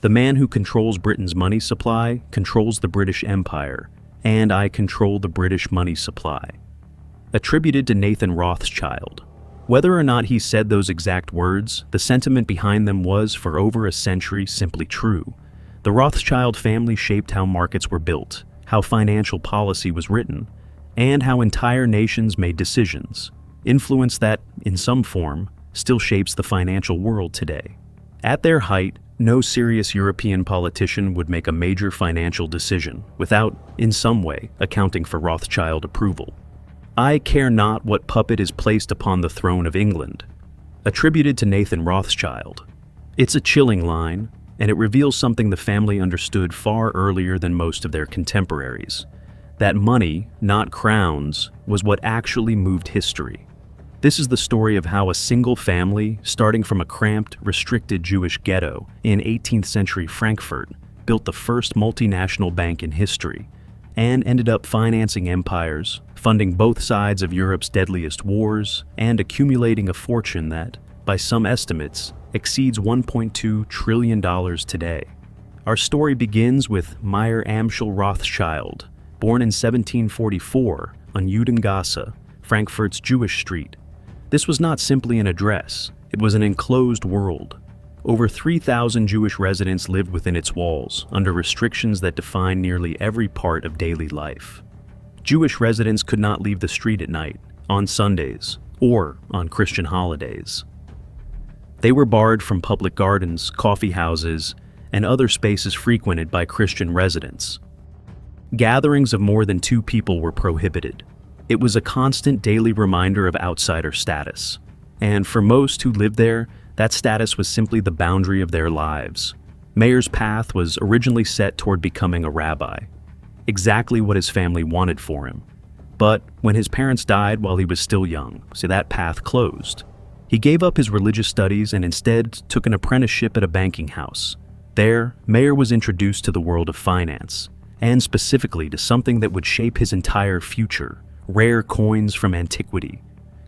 The man who controls Britain's money supply controls the British Empire, and I control the British money supply. Attributed to Nathan Rothschild. Whether or not he said those exact words, the sentiment behind them was, for over a century, simply true. The Rothschild family shaped how markets were built, how financial policy was written, and how entire nations made decisions, influence that, in some form, still shapes the financial world today. At their height, no serious European politician would make a major financial decision without, in some way, accounting for Rothschild approval. I care not what puppet is placed upon the throne of England. Attributed to Nathan Rothschild. It's a chilling line, and it reveals something the family understood far earlier than most of their contemporaries. That money, not crowns, was what actually moved history. This is the story of how a single family, starting from a cramped, restricted Jewish ghetto in 18th century Frankfurt, built the first multinational bank in history, and ended up financing empires, funding both sides of Europe's deadliest wars, and accumulating a fortune that, by some estimates, exceeds $1.2 trillion today. Our story begins with Mayer Amschel Rothschild, born in 1744 on Judengasse, Frankfurt's Jewish street. This was not simply an address, it was an enclosed world. Over 3,000 Jewish residents lived within its walls, under restrictions that defined nearly every part of daily life. Jewish residents could not leave the street at night, on Sundays, or on Christian holidays. They were barred from public gardens, coffee houses, and other spaces frequented by Christian residents. Gatherings of more than 2 people were prohibited. It was a constant daily reminder of outsider status, and for most who lived there, that status was simply the boundary of their lives. Mayer's path was originally set toward becoming a rabbi, exactly what his family wanted for him. But when his parents died while he was still young, so that path closed. He gave up his religious studies and instead took an apprenticeship at a banking house. There, Mayer was introduced to the world of finance, and specifically to something that would shape his entire future: rare coins from antiquity.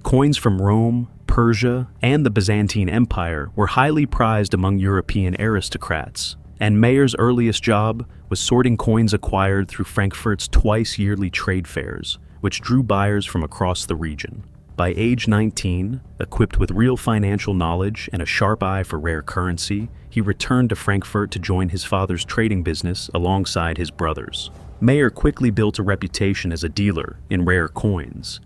Coins from Rome, Persia, and the Byzantine Empire were highly prized among European aristocrats, and Mayer's earliest job was sorting coins acquired through Frankfurt's twice-yearly trade fairs, which drew buyers from across the region. By age 19, equipped with real financial knowledge and a sharp eye for rare currency, he returned to Frankfurt to join his father's trading business alongside his brothers. Mayer quickly built a reputation as a dealer in rare coins,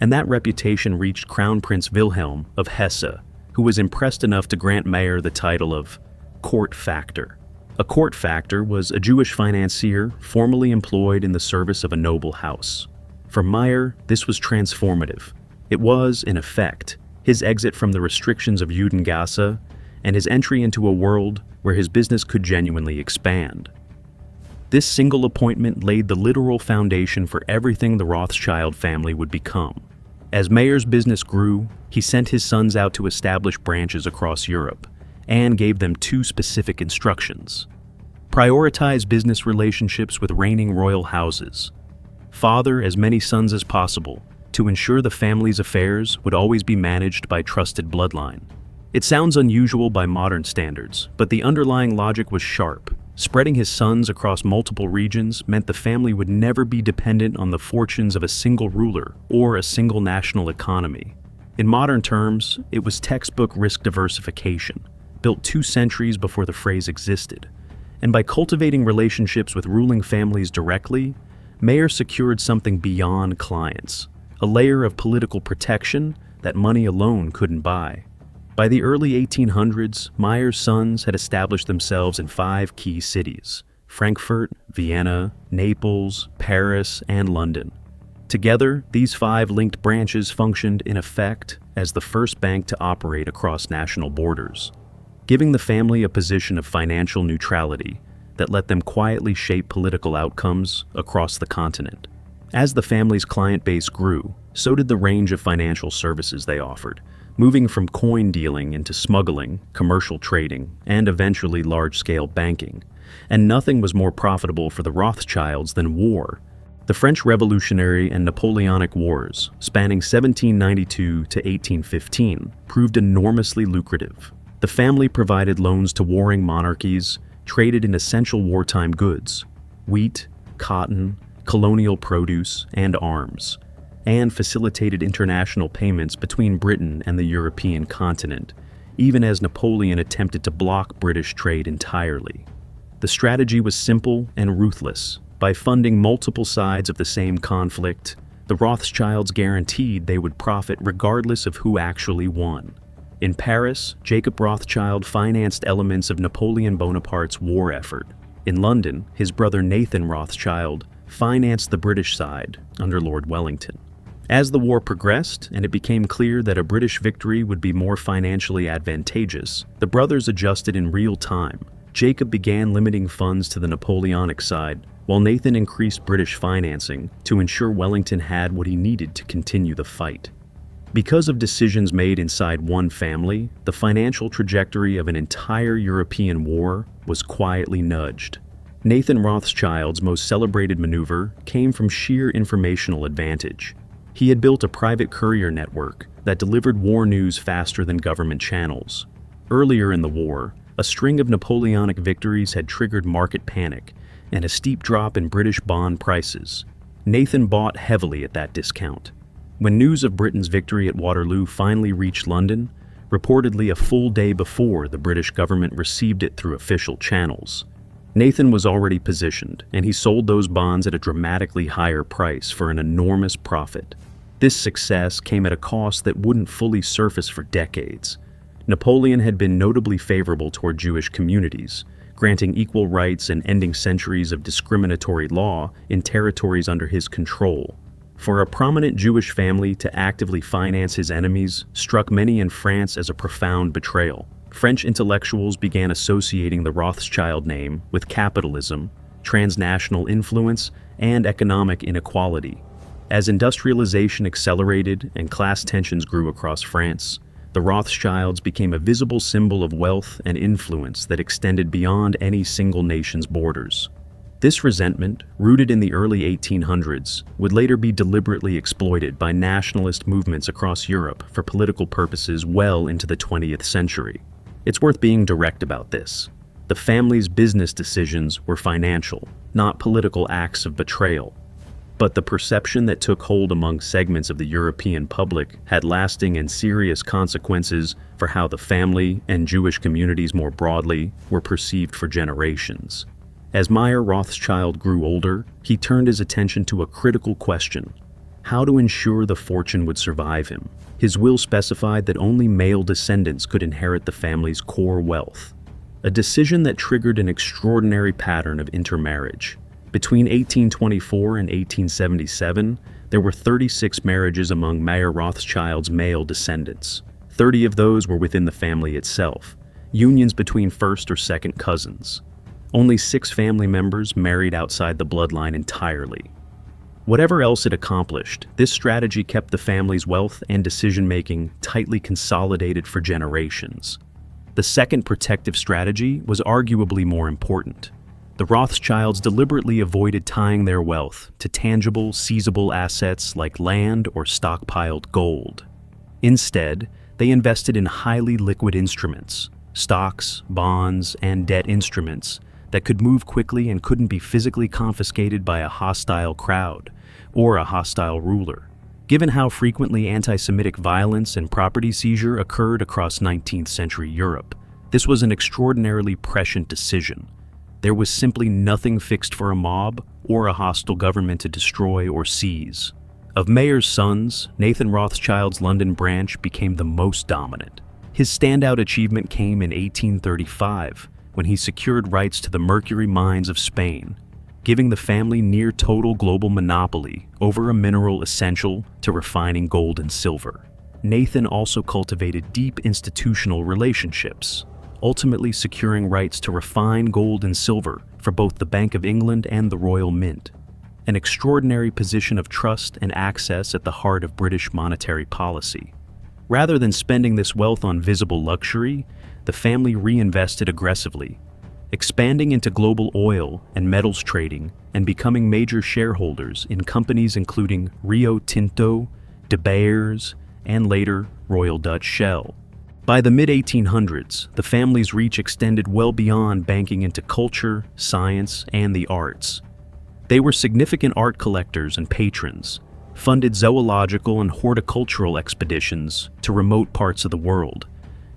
and that reputation reached Crown Prince Wilhelm of Hesse, who was impressed enough to grant Mayer the title of court factor. A court factor was a Jewish financier formerly employed in the service of a noble house. For Mayer, this was transformative. It was, in effect, his exit from the restrictions of Judengasse and his entry into a world where his business could genuinely expand. This single appointment laid the literal foundation for everything the Rothschild family would become. As Mayer's business grew, he sent his sons out to establish branches across Europe and gave them 2 specific instructions. Prioritize business relationships with reigning royal houses. Father as many sons as possible to ensure the family's affairs would always be managed by trusted bloodline. It sounds unusual by modern standards, but the underlying logic was sharp. Spreading his sons across multiple regions meant the family would never be dependent on the fortunes of a single ruler or a single national economy. In modern terms, it was textbook risk diversification, built 2 centuries before the phrase existed. And by cultivating relationships with ruling families directly, Mayer secured something beyond clients, a layer of political protection that money alone couldn't buy. By the early 1800s, Mayer's sons had established themselves in 5 key cities: Frankfurt, Vienna, Naples, Paris, and London. Together, these 5 linked branches functioned, in effect, as the first bank to operate across national borders, giving the family a position of financial neutrality that let them quietly shape political outcomes across the continent. As the family's client base grew, so did the range of financial services they offered, moving from coin dealing into smuggling, commercial trading, and eventually large-scale banking. And nothing was more profitable for the Rothschilds than war. The French Revolutionary and Napoleonic Wars, spanning 1792 to 1815, proved enormously lucrative. The family provided loans to warring monarchies, traded in essential wartime goods, wheat, cotton, colonial produce, and arms, and facilitated international payments between Britain and the European continent, even as Napoleon attempted to block British trade entirely. The strategy was simple and ruthless. By funding multiple sides of the same conflict, the Rothschilds guaranteed they would profit regardless of who actually won. In Paris, Jacob Rothschild financed elements of Napoleon Bonaparte's war effort. In London, his brother Nathan Rothschild financed the British side under Lord Wellington. As the war progressed and it became clear that a British victory would be more financially advantageous, the brothers adjusted in real time. Jacob began limiting funds to the Napoleonic side, while Nathan increased British financing to ensure Wellington had what he needed to continue the fight. Because of decisions made inside one family, the financial trajectory of an entire European war was quietly nudged. Nathan Rothschild's most celebrated maneuver came from sheer informational advantage. He had built a private courier network that delivered war news faster than government channels. Earlier in the war, a string of Napoleonic victories had triggered market panic and a steep drop in British bond prices. Nathan bought heavily at that discount. When news of Britain's victory at Waterloo finally reached London, reportedly a full day before the British government received it through official channels, Nathan was already positioned, and he sold those bonds at a dramatically higher price for an enormous profit. This success came at a cost that wouldn't fully surface for decades. Napoleon had been notably favorable toward Jewish communities, granting equal rights and ending centuries of discriminatory law in territories under his control. For a prominent Jewish family to actively finance his enemies struck many in France as a profound betrayal. French intellectuals began associating the Rothschild name with capitalism, transnational influence, and economic inequality. As industrialization accelerated and class tensions grew across France, the Rothschilds became a visible symbol of wealth and influence that extended beyond any single nation's borders. This resentment, rooted in the early 1800s, would later be deliberately exploited by nationalist movements across Europe for political purposes well into the 20th century. It's worth being direct about this. The family's business decisions were financial, not political acts of betrayal. But the perception that took hold among segments of the European public had lasting and serious consequences for how the family and Jewish communities more broadly were perceived for generations. As Mayer Rothschild grew older, he turned his attention to a critical question: how to ensure the fortune would survive him. His will specified that only male descendants could inherit the family's core wealth, a decision that triggered an extraordinary pattern of intermarriage. Between 1824 and 1877, there were 36 marriages among Mayer Rothschild's male descendants. 30 of those were within the family itself, unions between first or second cousins. Only 6 family members married outside the bloodline entirely. Whatever else it accomplished, this strategy kept the family's wealth and decision-making tightly consolidated for generations. The second protective strategy was arguably more important. The Rothschilds deliberately avoided tying their wealth to tangible, seizable assets like land or stockpiled gold. Instead, they invested in highly liquid instruments, stocks, bonds, and debt instruments that could move quickly and couldn't be physically confiscated by a hostile crowd or a hostile ruler. Given how frequently anti-Semitic violence and property seizure occurred across 19th century Europe, this was an extraordinarily prescient decision. There was simply nothing fixed for a mob or a hostile government to destroy or seize. Of Mayer's sons, Nathan Rothschild's London branch became the most dominant. His standout achievement came in 1835, when he secured rights to the Mercury mines of Spain, giving the family near total global monopoly over a mineral essential to refining gold and silver. Nathan also cultivated deep institutional relationships, ultimately securing rights to refine gold and silver for both the Bank of England and the Royal Mint, an extraordinary position of trust and access at the heart of British monetary policy. Rather than spending this wealth on visible luxury, the family reinvested aggressively, expanding into global oil and metals trading and becoming major shareholders in companies including Rio Tinto, De Beers, and later Royal Dutch Shell. By the mid-1800s, the family's reach extended well beyond banking into culture, science, and the arts. They were significant art collectors and patrons, funded zoological and horticultural expeditions to remote parts of the world,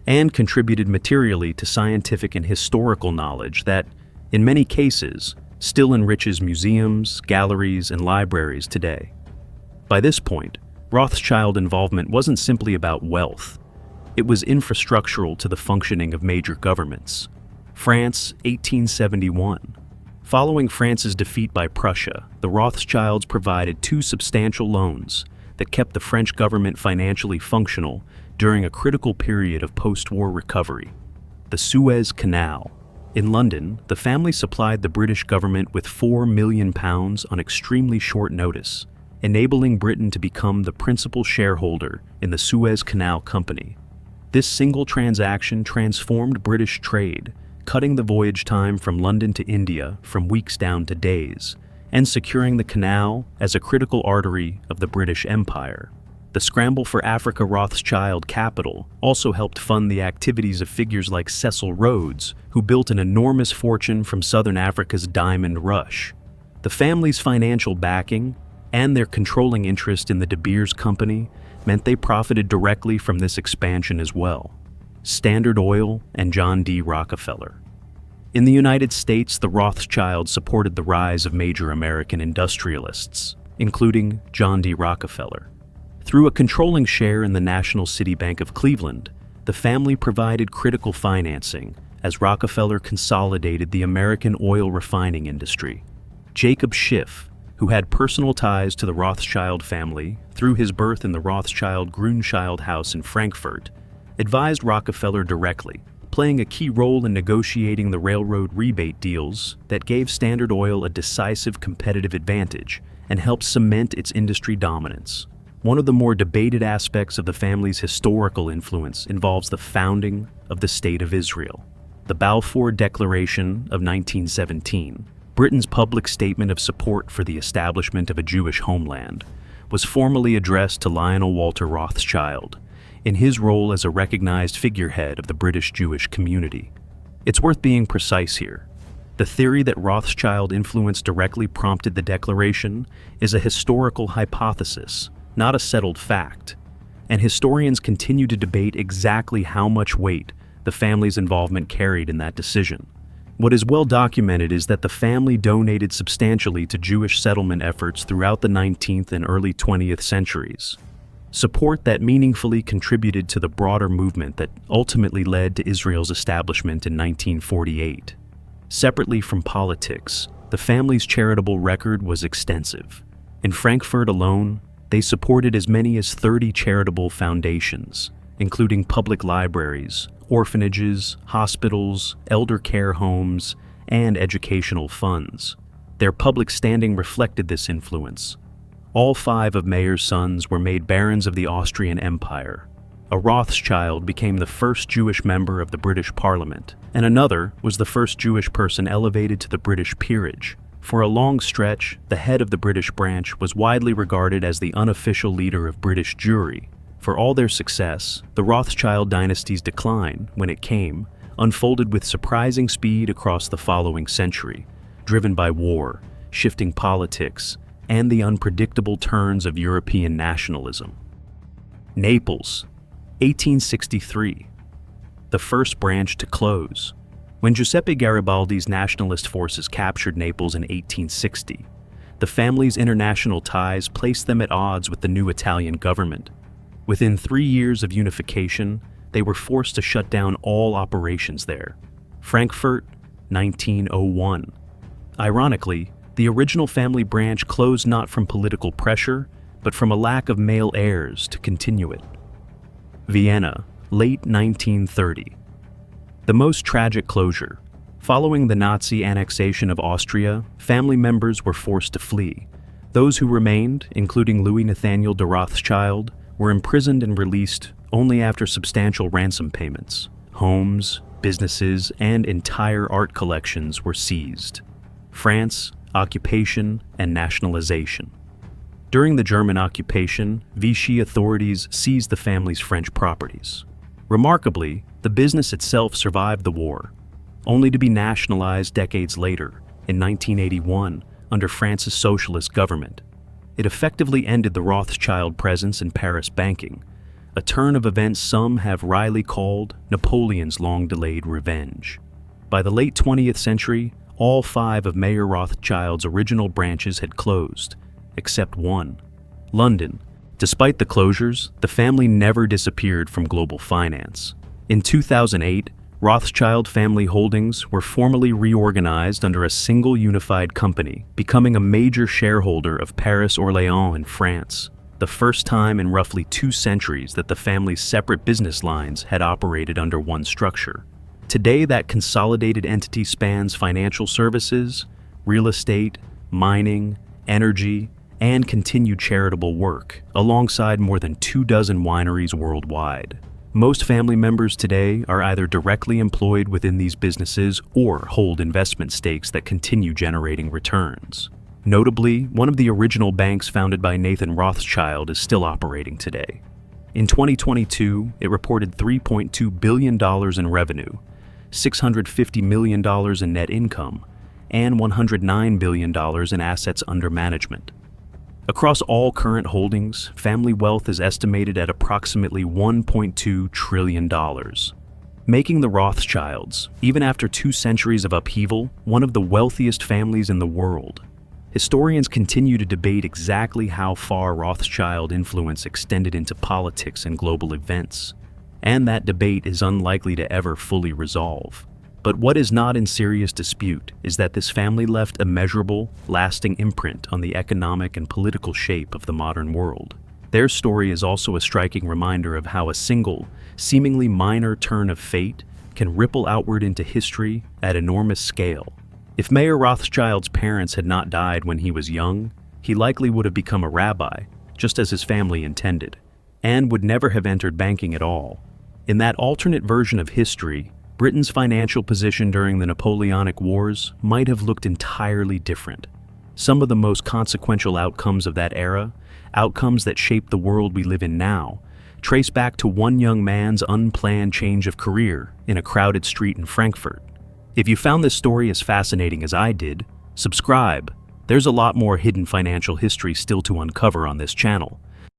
and contributed materially to scientific and historical knowledge that, in many cases, still enriches museums, galleries, and libraries today. By this point, Rothschild involvement wasn't simply about wealth. It was infrastructural to the functioning of major governments. France, 1871. Following France's defeat by Prussia, the Rothschilds provided two substantial loans that kept the French government financially functional during a critical period of post-war recovery. The Suez Canal. In London, the family supplied the British government with £4 million on extremely short notice, enabling Britain to become the principal shareholder in the Suez Canal Company. This single transaction transformed British trade, cutting the voyage time from London to India from weeks down to days, and securing the canal as a critical artery of the British Empire. The scramble for Africa Rothschild capital also helped fund the activities of figures like Cecil Rhodes, who built an enormous fortune from southern Africa's diamond rush. The family's financial backing and their controlling interest in the De Beers Company meant they profited directly from this expansion as well. Standard Oil and John D. Rockefeller. In the United States, the Rothschilds supported the rise of major American industrialists, including John D. Rockefeller. Through a controlling share in the National City Bank of Cleveland, the family provided critical financing as Rockefeller consolidated the American oil refining industry. Jacob Schiff, who had personal ties to the Rothschild family through his birth in the Rothschild-Grünschild house in Frankfurt, advised Rockefeller directly, playing a key role in negotiating the railroad rebate deals that gave Standard Oil a decisive competitive advantage and helped cement its industry dominance. One of the more debated aspects of the family's historical influence involves the founding of the State of Israel. The Balfour Declaration of 1917, Britain's public statement of support for the establishment of a Jewish homeland, was formally addressed to Lionel Walter Rothschild in his role as a recognized figurehead of the British Jewish community. It's worth being precise here. The theory that Rothschild influence directly prompted the declaration is a historical hypothesis, not a settled fact, and historians continue to debate exactly how much weight the family's involvement carried in that decision. What is well documented is that the family donated substantially to Jewish settlement efforts throughout the 19th and early 20th centuries, support that meaningfully contributed to the broader movement that ultimately led to Israel's establishment in 1948. Separately from politics, the family's charitable record was extensive. In Frankfurt alone, they supported as many as 30 charitable foundations, including public libraries, orphanages, hospitals, elder care homes, and educational funds. Their public standing reflected this influence. All 5 of Mayer's sons were made barons of the Austrian Empire. A Rothschild became the first Jewish member of the British Parliament, and another was the first Jewish person elevated to the British peerage. For a long stretch, the head of the British branch was widely regarded as the unofficial leader of British Jewry. For all their success, the Rothschild dynasty's decline, when it came, unfolded with surprising speed across the following century, driven by war, shifting politics, and the unpredictable turns of European nationalism. Naples, 1863. The first branch to close. When Giuseppe Garibaldi's nationalist forces captured Naples in 1860, the family's international ties placed them at odds with the new Italian government. Within 3 years of unification, they were forced to shut down all operations there. Frankfurt, 1901. Ironically, the original family branch closed not from political pressure, but from a lack of male heirs to continue it. Vienna, late 1930. The most tragic closure. Following the Nazi annexation of Austria, family members were forced to flee. Those who remained, including Louis Nathaniel de Rothschild, were imprisoned and released only after substantial ransom payments. Homes, businesses, and entire art collections were seized. France, occupation, and nationalization. During the German occupation, Vichy authorities seized the family's French properties. Remarkably, the business itself survived the war, only to be nationalized decades later, in 1981, under France's socialist government. It effectively ended the Rothschild presence in Paris banking, a turn of events some have wryly called Napoleon's long-delayed revenge. By the late 20th century, all 5 of Mayer Rothschild's original branches had closed, except one, London. Despite the closures, the family never disappeared from global finance. In 2008, Rothschild family holdings were formally reorganized under a single unified company, becoming a major shareholder of Paris Orléans in France, the first time in roughly 2 centuries that the family's separate business lines had operated under one structure. Today, that consolidated entity spans financial services, real estate, mining, energy, and continued charitable work, alongside more than 24 wineries worldwide. Most family members today are either directly employed within these businesses or hold investment stakes that continue generating returns. Notably, one of the original banks founded by Nathan Rothschild is still operating today. In 2022, it reported $3.2 billion in revenue, $650 million in net income, and $109 billion in assets under management. Across all current holdings, family wealth is estimated at approximately $1.2 trillion, making the Rothschilds, even after 2 centuries of upheaval, one of the wealthiest families in the world. Historians continue to debate exactly how far Rothschild influence extended into politics and global events, and that debate is unlikely to ever fully resolve. But what is not in serious dispute is that this family left a measurable, lasting imprint on the economic and political shape of the modern world. Their story is also a striking reminder of how a single, seemingly minor turn of fate can ripple outward into history at enormous scale. If Mayer Rothschild's parents had not died when he was young, he likely would have become a rabbi, just as his family intended, and would never have entered banking at all. In that alternate version of history, Britain's financial position during the Napoleonic Wars might have looked entirely different. Some of the most consequential outcomes of that era, outcomes that shape the world we live in now, trace back to one young man's unplanned change of career in a crowded street in Frankfurt. If you found this story as fascinating as I did, subscribe. There's a lot more hidden financial history still to uncover on this channel.